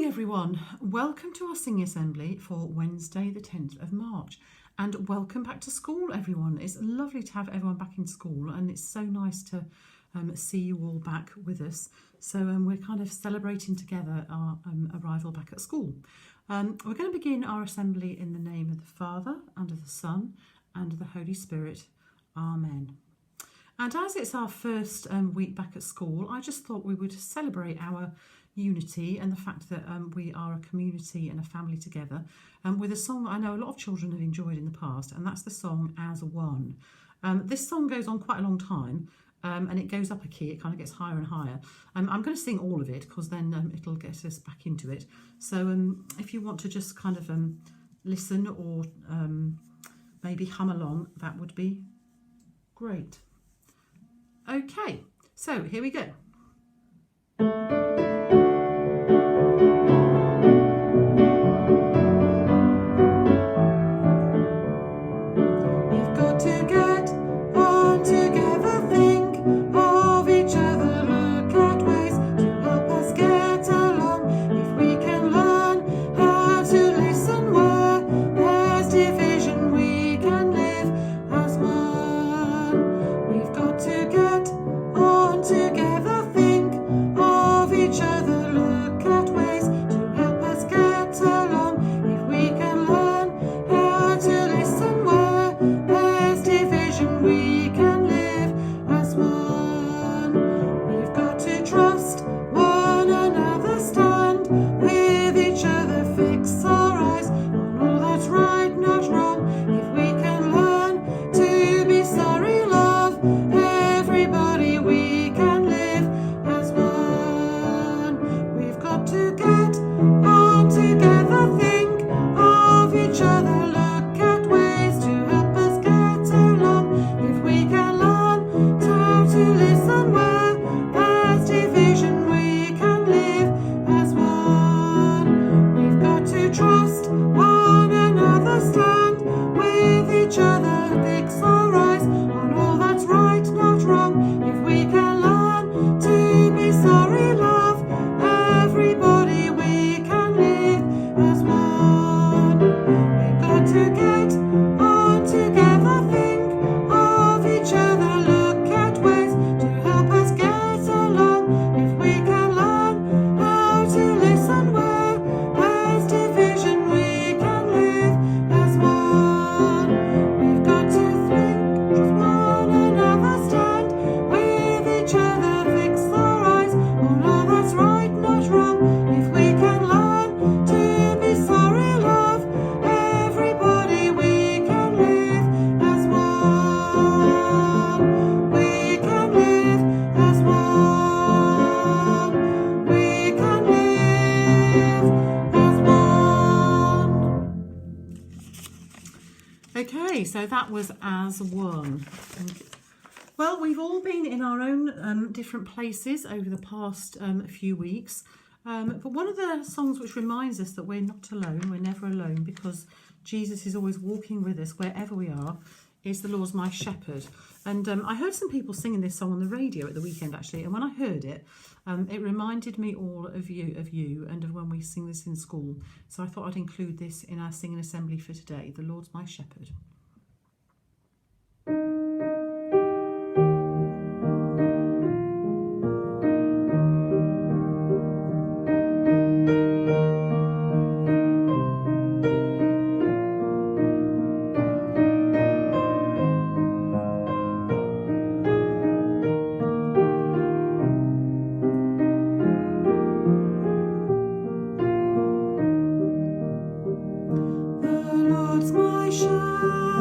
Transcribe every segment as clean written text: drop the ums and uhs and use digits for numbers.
Everyone, welcome to our singing assembly for Wednesday the 10th of March, and welcome back to school everyone. It's lovely to have everyone back in school, and it's so nice to see you all back with us. So we're kind of celebrating together our arrival back at school. We're going to begin our assembly in the name of the Father, and of the Son, and of the Holy Spirit. Amen. And as it's our first week back at school, I just thought we would celebrate our unity and the fact that we are a community and a family together with a song that I know a lot of children have enjoyed in the past, and that's the song As One. This song goes on quite a long time and it goes up a key, it kind of gets higher and higher. I'm going to sing all of it because then it'll get us back into it. So if you want to just kind of listen or maybe hum along, that would be great. Okay, so here we go. Okay, so that was As One. Well, we've all been in our own different places over the past few weeks, but one of the songs which reminds us that we're not alone, we're never alone, because Jesus is always walking with us wherever we are, is The Lord's My Shepherd. And I heard some people singing this song on the radio at the weekend, actually, and when I heard it, it reminded me all of you and of when we sing this in school. So I thought I'd include this in our singing assembly for today, The Lord's My Shepherd. My shepherd.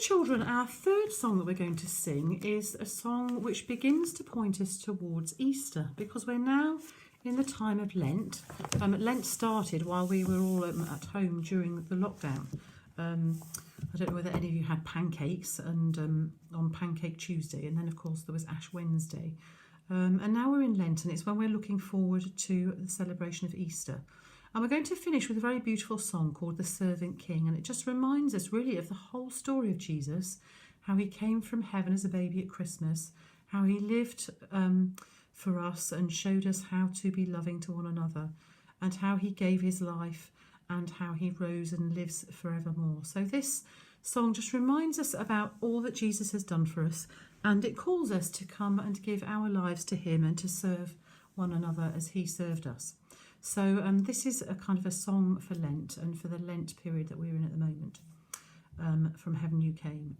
children, our third song that we're going to sing is a song which begins to point us towards Easter, because we're now in the time of Lent. Lent started while we were all at home during the lockdown. I don't know whether any of you had pancakes and on Pancake Tuesday, and then of course there was Ash Wednesday. And now we're in Lent, and it's when we're looking forward to the celebration of Easter. And we're going to finish with a very beautiful song called The Servant King, and it just reminds us really of the whole story of Jesus, how he came from heaven as a baby at Christmas, how he lived for us and showed us how to be loving to one another, and how he gave his life and how he rose and lives forevermore. So this song just reminds us about all that Jesus has done for us, and it calls us to come and give our lives to him and to serve one another as he served us. So this is a kind of a song for Lent and for the Lent period that we're in at the moment, from Heaven You Came.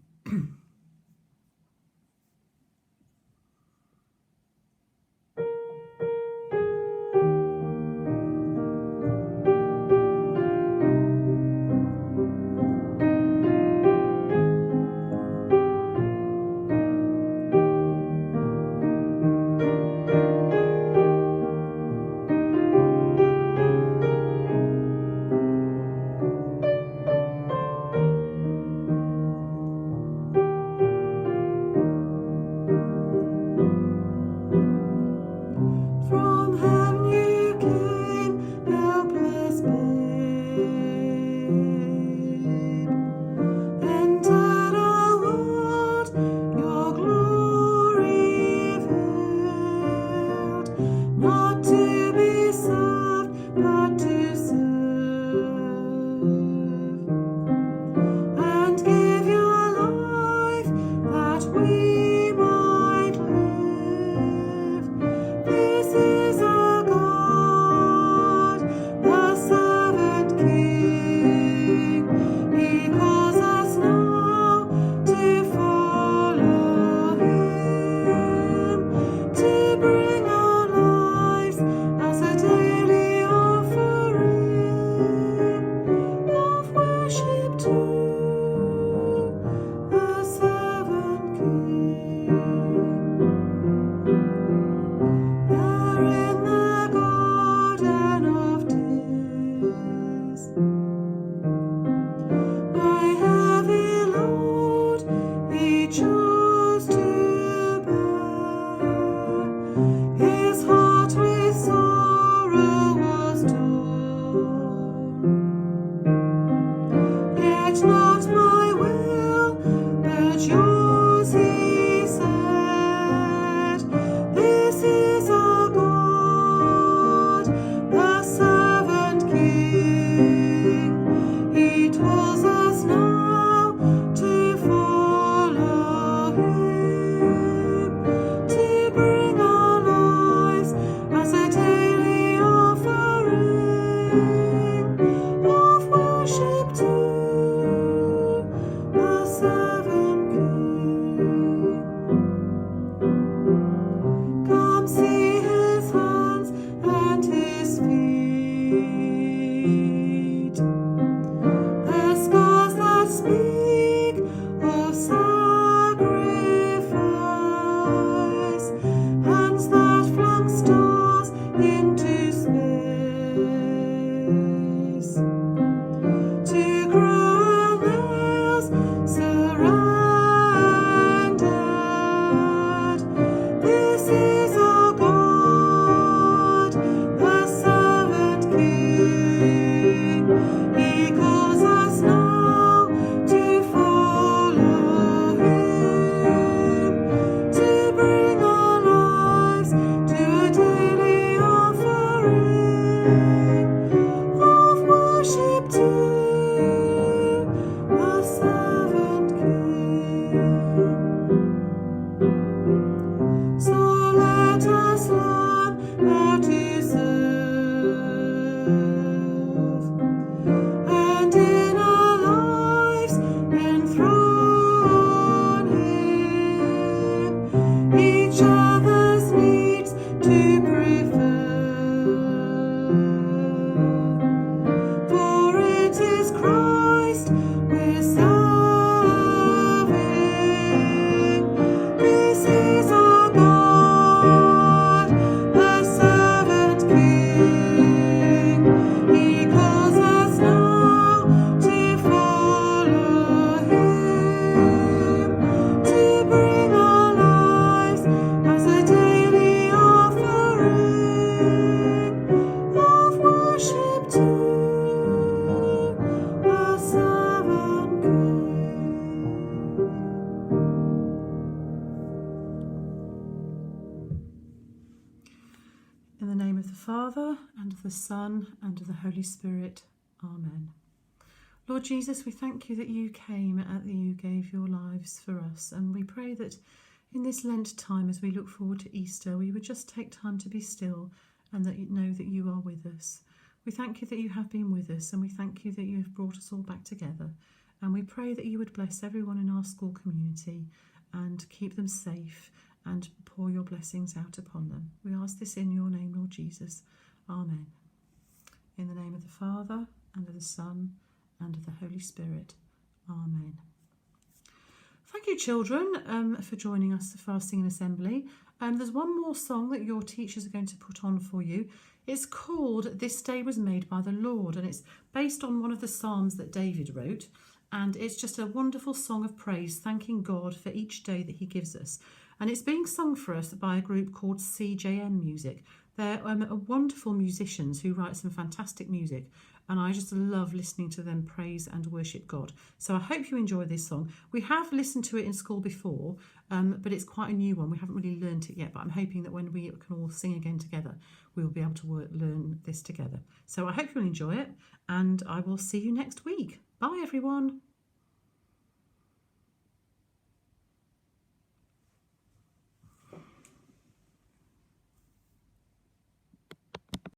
of the Son, and of the Holy Spirit. Amen. Lord Jesus, we thank you that you came and that you gave your lives for us. And we pray that in this Lent time, as we look forward to Easter, we would just take time to be still and that you know that you are with us. We thank you that you have been with us, and we thank you that you have brought us all back together. And we pray that you would bless everyone in our school community and keep them safe and pour your blessings out upon them. We ask this in your name, Lord Jesus. Amen. In the name of the Father, and of the Son, and of the Holy Spirit. Amen. Thank you, children, for joining us for our singing assembly. There's one more song that your teachers are going to put on for you. It's called This Day Was Made by the Lord, and it's based on one of the Psalms that David wrote. And it's just a wonderful song of praise, thanking God for each day that he gives us. And it's being sung for us by a group called CJM Music. They're wonderful musicians who write some fantastic music, and I just love listening to them praise and worship God. So I hope you enjoy this song. We have listened to it in school before, but it's quite a new one. We haven't really learnt it yet, but I'm hoping that when we can all sing again together, we will be able to learn this together. So I hope you'll enjoy it, and I will see you next week. Bye, everyone.